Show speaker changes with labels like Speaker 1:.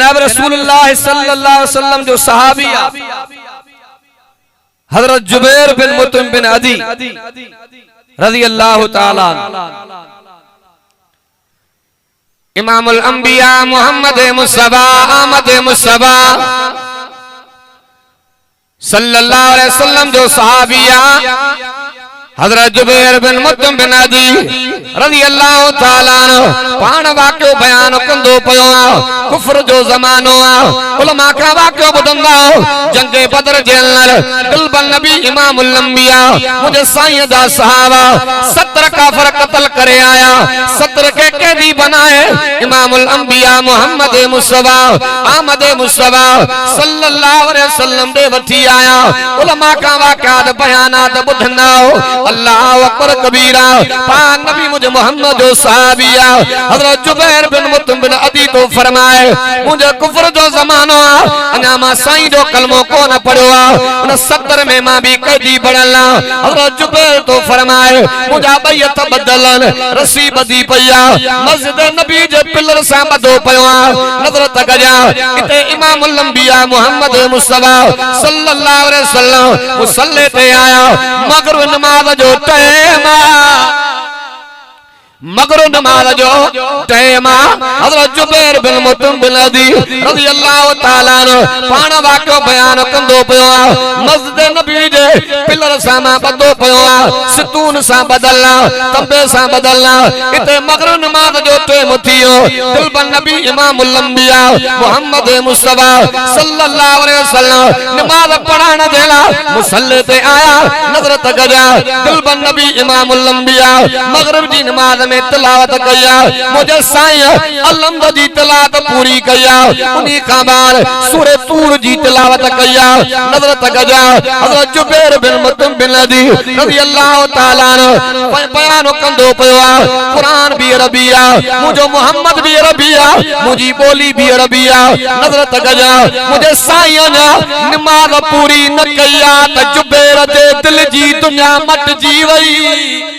Speaker 1: जनाब रसूलुल्लाह सल्लल्लाहु अलैहि वसल्लम जो सहाबिया हजरत जुबैर बिन मुतइम बिन अदी रज़ी अल्लाह ताला इमामुल अंबिया मोहम्मद मुस्तफा अहमद मुस्तफा सल्लल्लाहु अलैहि वसल्लम जो सहाबिया हजरत जुबैर बिन मुतइम बिन अदी रज़ी अल्लाह ताला पाण वाक़ियो बयान कंदो पियो कुफ्र जो ज़मानो उलमा का वाक़ियो ॿुधंदा जंगे बदर जे अंदर क़ल्बन नबी इमामुल अंबिया मुझे साईं दा सहाबा 70 काफिर कत्ल करे आया 70 के कैदी बनाए इमामुल अंबिया मोहम्मद मुस्तफा अहमद मुस्तफा सल्लल्लाहु अलैहि वसल्लम दे वठी आया उलमा का वाक़ियात बयानात ॿुधंदा अल्लाह अकबर कबीरा पाक नबी मुझे मोहम्मद जो सहाबिया हजरत जुबैर बिन मुतइम बिन अदी तो फरमाए मुझे कुफ्र जो ज़मानो अना मां साईं जो कलमो को न पढ़ियो उन 70 में मां भी कैदी बणला हजरत जुबैर तो फरमाए मुझा बैत बदलन रसी बदी पया मस्जिद नबी जे पिलर सा बदो पयो नजर तक जा इते इमामुल अंबिया मोहम्मद मुस्तफा सल्लल्लाहु अलैहि वसल्लम मुसल्ले ते आया मगर नमाज जो टाइम मगरो नमाज जो टाइम हजरत जुबैर बिन मुतइम बिन अदी रज़ी अल्लाह ताला पाण वाक़ियो बयान कंदो पियो मस्जिद नबी जे पिलर सां मां बदो पियो सतून सां बदलना तंबे सां बदलना इते मगरो नमाज जो टाइम थियो दिलबन नबी इमामुल अंबिया मोहम्मद मुस्तफा सल्लल्लाहु अलैहि वसल्लम नमाज पढ़ाने देला मुसल्ले ते आया नजर तक जा दिलबन नबी इमामुल अंबिया मगरिब जी नमाज में तिलावत कया मुझे साईं अलमद जी तिलावत पूरी कया उन्हीं का बाद सूरह तूर जी तिलावत कया नजर तक जा हजरत जुबैर बिन मुतइम बिन अदी रज़ी अल्लाह ताला बयान कंदो पियो कुरान भी अरबिया मुझो मोहम्मद भी अरबिया मुझी बोली भी अरबिया नजर तक जा मुझे साईं नमाज पूरी न कया त जुबैर दे दिल जी दुनिया मट जी वई